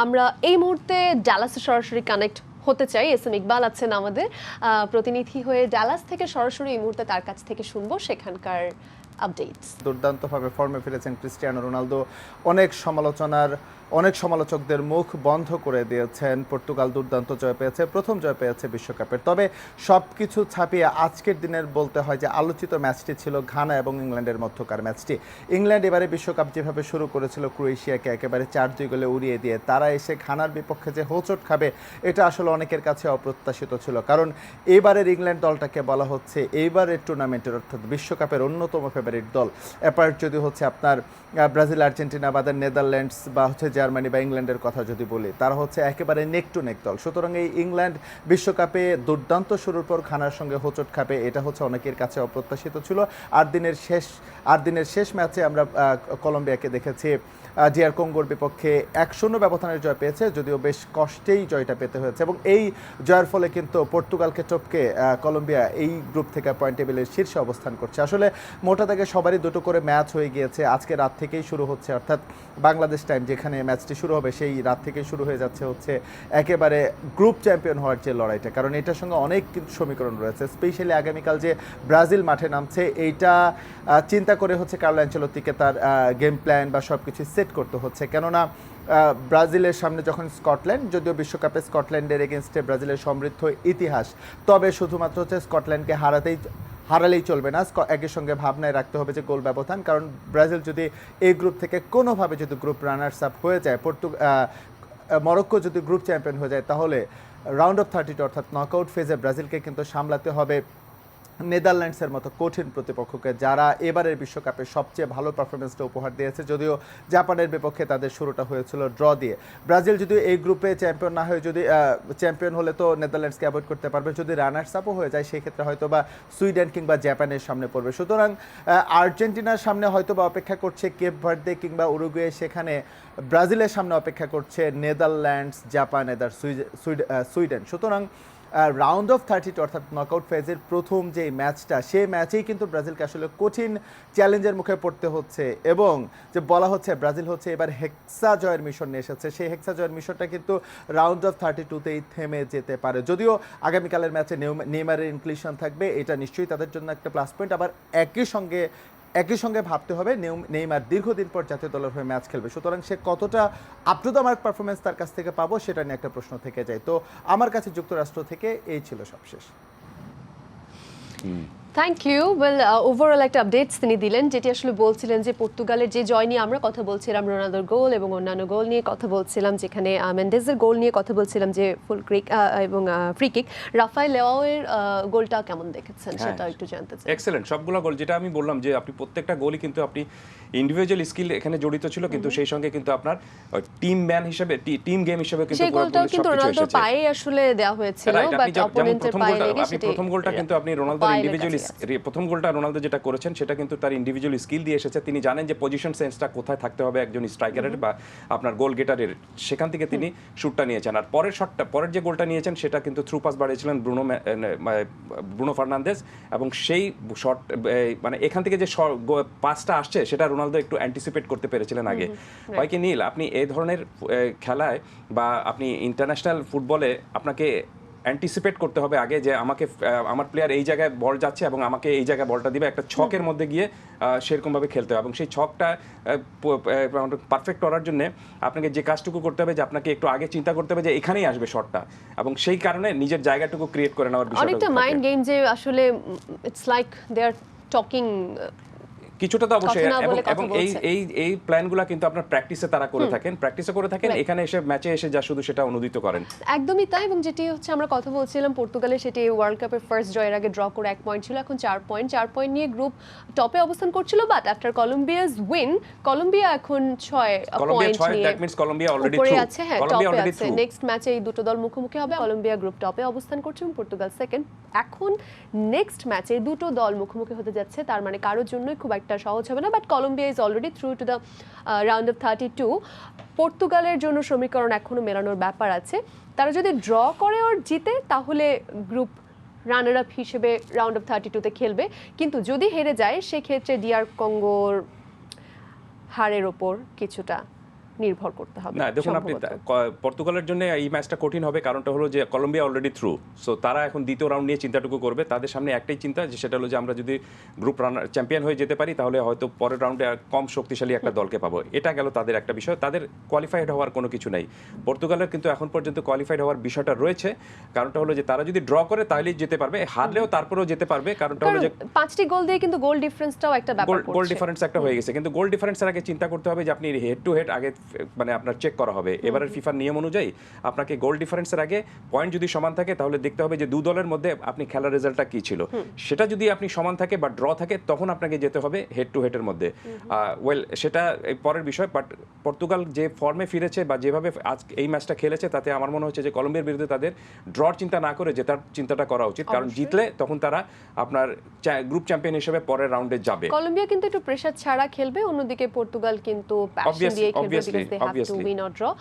আমরা এই মুহূর্তে ডালাসে সরাসরি কানেক্ট হতে চাই। এস এম ইকবাল আছেন আমাদের প্রতিনিধি হয়ে ডালাস থেকে সরাসরি এই মুহূর্তে তার কাছ থেকে শুনবো সেখানকার আপডেটস। দুর্দান্তভাবে ফর্মে ফিরেছেন ক্রিস্টিয়ানো রোনালদো। অনেক সমালোচকদের মুখ বন্ধ করে দিয়েছেন। পর্তুগাল দুর্দান্ত জয় পেয়েছে, প্রথম জয় পেয়েছে বিশ্বকাপের। তবে সব কিছু ছাপিয়ে আজকের দিনের বলতে হয় যে আলোচিত ম্যাচটি ছিল ঘানা এবং ইংল্যান্ডের মধ্যকার ম্যাচটি। ইংল্যান্ড এবারে বিশ্বকাপ যেভাবে শুরু করেছিল ক্রোয়েশিয়াকে একেবারে 4-2 গোলে উড়িয়ে দিয়ে তারা এসে ঘানার বিপক্ষে যে হোঁচট খাবে এটা আসলে অনেকের কাছে অপ্রত্যাশিত ছিল। কারণ এবারের ইংল্যান্ড দলটাকে বলা হচ্ছে এইবারের টুর্নামেন্টের অর্থাৎ বিশ্বকাপের অন্যতম ফেভারিট দল। অ্যাপার্ট যদি হচ্ছে আপনার ব্রাজিল, আর্জেন্টিনা বা নেদারল্যান্ডস বা হচ্ছে জার্মানি বা ইংল্যান্ডের কথা যদি বলি, তারা হচ্ছে একেবারে নেক টু নেক দল। সুতরাং এই ইংল্যান্ড বিশ্বকাপে দুর্দান্ত শুরুর পর ঘানার সঙ্গে হোঁচট খাবে এটা হচ্ছে অনেকের কাছে অপ্রত্যাশিত ছিল। আর দিনের শেষ ম্যাচে আমরা কলম্বিয়াকে দেখেছি ডিআর কঙ্গোর বিপক্ষে 1-0 ব্যবধানের জয় পেয়েছে, যদিও বেশ কষ্টেই জয়টা পেতে হয়েছে। এবং এই জয়ের ফলে কিন্তু পর্তুগালকে টপকে কলম্বিয়া এই গ্রুপ থেকে পয়েন্ট টেবিলের শীর্ষে অবস্থান করছে। আসলে মোটা থেকে সবারই দুটো করে ম্যাচ হয়ে গিয়েছে। আজকে রাত থেকেই শুরু হচ্ছে, অর্থাৎ বাংলাদেশ টাইম যেখানে ম্যাচটি শুরু হবে সেই রাত থেকেই শুরু হয়ে যাচ্ছে হচ্ছে একেবারে গ্রুপ চ্যাম্পিয়ন হওয়ার যে লড়াইটা। কারণ এটার সঙ্গে অনেক কিন্তু সমীকরণ রয়েছে। স্পেশালি আগামীকাল যে ব্রাজিল মাঠে নামছে এইটা চিন্তা করে হচ্ছে কার্লো আনচেলত্তিকে তার গেম প্ল্যান বা সব কিছু সেট করতে হচ্ছে। কেননা ব্রাজিলের সামনে যখন স্কটল্যান্ড, যদিও বিশ্বকাপে স্কটল্যান্ডের এগেনস্টে ব্রাজিলের সমৃদ্ধ ইতিহাস, তবে শুধুমাত্র হচ্ছে স্কটল্যান্ডকে হারালেই চলবে না। একই সঙ্গে ভাবনায় রাখতে হবে যে গোল ব্যবধান। কারণ ব্রাজিল যদি এই গ্রুপ থেকে কোনোভাবে যদি গ্রুপ রানার্স আপ হয়ে যায়, মরক্কো যদি গ্রুপ চ্যাম্পিয়ন হয়ে যায়, তাহলে রাউন্ড অফ 32 অর্থাৎ নকআউট ফেজে ব্রাজিলকে কিন্তু সামলাতে হবে নেদারল্যান্ডসের মতো কঠিন প্রতিপক্ষকে, যারা এবারের বিশ্বকাপে সবচেয়ে ভালো পারফরমেন্সটা উপহার দিয়েছে। যদিও জাপানের বিপক্ষে তাদের শুরুটা হয়েছিল ড্র দিয়ে। ব্রাজিল যদি এই গ্রুপে চ্যাম্পিয়ন না হয়ে যদি চ্যাম্পিয়ন হলে তো নেদারল্যান্ডসকে অ্যাভয়েড করতে পারবে। যদি রানার্স আপও হয়ে যায় সেই ক্ষেত্রে হয়তো বা সুইডেন কিংবা জাপানের সামনে পড়বে। সুতরাং আর্জেন্টিনার সামনে হয়তো বা অপেক্ষা করছে কেপ ভার্দে কিংবা উরুগুয়ে, সেখানে ব্রাজিলের সামনে অপেক্ষা করছে নেদারল্যান্ডস, জাপান, সুইডেন। সুতরাং রাউন্ড অফ 32 অর্থাৎ নকআউট ফেজের প্রথম যে ম্যাচটা, সেই ম্যাচেই কিন্তু ব্রাজিলকে আসলে কঠিন চ্যালেঞ্জের মুখে পড়তে হচ্ছে। এবং যে বলা হচ্ছে ব্রাজিল হচ্ছে এবার হেক্সা জয়ের মিশন নিয়ে এসেছে, সেই হেক্সা জয়ের মিশনটা কিন্তু রাউন্ড অফ 32তেই থেমে যেতে পারে। যদিও আগামীকালের ম্যাচে নেইমারের ইনক্লুশন থাকবে, এটা নিশ্চয়ই তাদের জন্য একটা প্লাস পয়েন্ট। আবার একই সঙ্গে ভাবতে হবে নেইমার দীর্ঘদিন পর জাতীয় দলের হয়ে ম্যাচ খেলবে। সুতরাং সে কতটা up to the mark performance তার কাছ থেকে পাবো সেটা নিয়ে একটা প্রশ্ন থেকে যায়। তো আমার কাছে যুক্তরাষ্ট্র থেকে এই ছিল সবশেষ। Thank you. ওয়েল, ওভারঅল একটা আপডেটস তিনি দিলেন, যেটি আসলে বলছিলেন যে পর্তুগালের যে জয় নিয়ে আমরা কথা বলছিলাম, রোনালদোর গোল এবং অন্যান্য গোল নিয়ে কথা বলছিলাম, যেখানে মেন্ডেজের গোল নিয়ে কথা বলছিলাম যে ফুল ক্রিক এবং ফ্রি কিক। রাফায়েল লেওয়ের গোলটা কেমন দেখেছেন সেটা একটু জানতে চাই। এক্সেলেন্ট সবগুলো গোল, যেটা আমি বললাম যে আপনি প্রত্যেকটা গোলই কিন্তু আপনি ইন্ডিভিজুয়াল স্কিল এখানে জড়িত ছিল, কিন্তু সেই সঙ্গে কিন্তু আপনার টিম ম্যান হিসেবে, টিম গেম হিসেবে কিন্তু সেই গোলটাও কিন্তু রোনালদোর পায়ে আসলে দেওয়া হয়েছিল, বাট অপোনেন্টের পায়ে লেগে সেটা প্রথম গোলটা কিন্তু আপনি রোনালদোর ইন্ডিভিজুয়াল, প্রথম গোলটা রোনালদো যেটা করেছেন সেটা কিন্তু তার ইন্ডিভিজুয়াল স্কিল দিয়ে এসেছে। তিনি জানেন যে পজিশন সেন্সটা কোথায় থাকতে হবে একজন স্ট্রাইকারের বা আপনার গোল গেটারের, সেখান থেকে তিনি শুটটা নিয়েছেন। আর পরের যে গোলটা নিয়েছেন সেটা কিন্তু থ্রু পাস বাড়িয়েছিলেন ব্রুনো ফার্নান্দেজ, এবং সেই শট মানে এখান থেকে যে পাসটা আসছে সেটা রোনালদো একটু অ্যান্টিসিপেট করতে পেরেছিলেন আগে। হয় কি নীল, আপনি এই ধরনের খেলায় বা আপনি ইন্টারন্যাশনাল ফুটবলে আপনাকে অ্যান্টিসিপেট করতে হবে আগে যে আমার প্লেয়ার এই জায়গায় বল যাচ্ছে এবং আমাকে এই জায়গায় বলটা দিবে, একটা ছকের মধ্যে গিয়ে সেরকমভাবে খেলতে হবে। এবং সেই ছকটা পারফেক্ট করার জন্য আপনাকে যে কাজটুকু করতে হবে যে আপনাকে একটু আগে চিন্তা করতে হবে যে এখানেই আসবে শটটা, এবং সেই কারণে নিজের জায়গাটুকু ক্রিয়েট করে নেওয়ার বিষয়টা অনেকটা মাইন্ড গেম, যে আসলে it's like they are talking কিছুটা তো অবশ্যই। এবং এই প্ল্যানগুলো কিন্তু আপনার প্র্যাকটিসে তারা করে থাকেন, এখানে এসে ম্যাচে এসে যা শুধু সেটা অনুদিত করেন। একদমই তাই। এবং যেটি হচ্ছে আমরা কথা বলছিলাম পর্তুগালের, সেটি ওয়ার্ল্ড কাপের ফার্স্ট জয়ের আগে ড্র করে 1 পয়েন্ট ছিল, এখন 4 পয়েন্ট নিয়ে গ্রুপ টপে অবস্থান করছিল। বাট আফটার কলম্বিয়াস উইন, কলম্বিয়া এখন 6 পয়েন্ট নিয়ে দ্যাট মিন্স কলম্বিয়া অলরেডি উপরে থ্রু। আছে। হ্যাঁ, টপে আছে। নেক্সট ম্যাচে এই দুটো দল মুখোমুখি হবে। কলম্বিয়া গ্রুপ টপে অবস্থান করছে এবং পর্তুগাল সেকেন্ড। এখন নেক্সট ম্যাচে দুটো দল মুখোমুখি হতে যাচ্ছে, তার মানে কারোর জন্যই খুব একটা সহজ হবে না। But Colombia is already through to the round of 32। পর্তুগালের জন্য সমীকরণ এখনো মেলানোর ব্যাপার আছে। তারা যদি ড্র করে আর জিতে, তাহলে গ্রুপ রানার আপ হিসেবে রাউন্ড অফ 32তে খেলবে। কিন্তু যদি হেরে যায় সেক্ষেত্রে ডিআর কঙ্গোর হারের ওপর কিছুটা নির্ভর করতে হবে না দেখুন আপনি সম্ভবত। পর্তুগালের জন্য এই ম্যাচটা কঠিন হবে, কারণটা হলো যে কলম্বিয়া অলরেডি থ্রু, সো তারা এখন দ্বিতীয় রাউন্ড নিয়ে চিন্তাটুকু করবে। তাদের সামনে একটাই চিন্তা, যে সেটা হলো যে আমরা যদি গ্রুপ রানার চ্যাম্পিয়ন হয়ে যেতে পারি তাহলে হয়তো পরের রাউন্ডে কম শক্তিশালী একটা দলকে পাবো। এটা গেল তাদের একটা বিষয়। তাদের কোয়ালিফাইড হওয়ার কোনো কিছু নাই। পর্তুগালের কিন্তু এখন পর্যন্ত কোয়ালিফাইড হওয়ার বিষয়টা রয়েছে, কারণটা হলো যে তারা যদি ড্র করে তাহলেই যেতে পারবে, হারলেও তারপরেও যেতে পারবে। কারণটা হলো যে 5টি গোল দিয়ে কিন্তু গোল ডিফারেন্সটাও একটা ব্যাপার গোল করছে। ডিফারেন্স একটা হয়ে গেছে, কিন্তু গোল ডিফারেন্সের আগে চিন্তা করতে হবে যে আপনি হেড টু হেড আগে মানে আপনার চেক করা হবে। এবারের ফিফার নিয়ম অনুযায়ী আপনাকে গোল ডিফারেন্সের আগে পয়েন্ট যদি সমান থাকে তাহলে দেখতে হবে যে দুই দলের মধ্যে আপনি খেলার রেজাল্টটা কি ছিল। সেটা যদি আপনি সমান থাকে বা ড্র থাকে তখন আপনাকে যেতে হবে হেড টু হেডের মধ্যে। ওয়েল সেটা পরের বিষয়, বাট পর্তুগাল যে ফর্মে ফিরেছে বা যেভাবে আজ এই ম্যাচটা খেলেছে তাতে আমার মনে হচ্ছে যে কলম্বিয়ার বিরুদ্ধে তাদের ড্রর চিন্তা না করে জেতার চিন্তাটা করা উচিত, কারণ জিতলে তখন তারা আপনার গ্রুপ চ্যাম্পিয়ন হিসেবে পরের রাউন্ডে যাবে। কলম্বিয়া কিন্তু একটু প্রেসার ছাড়া খেলবে, অন্যদিকে পর্তুগাল কিন্তু প্যাশন দিয়ে খেলবে, because they have to win or draw।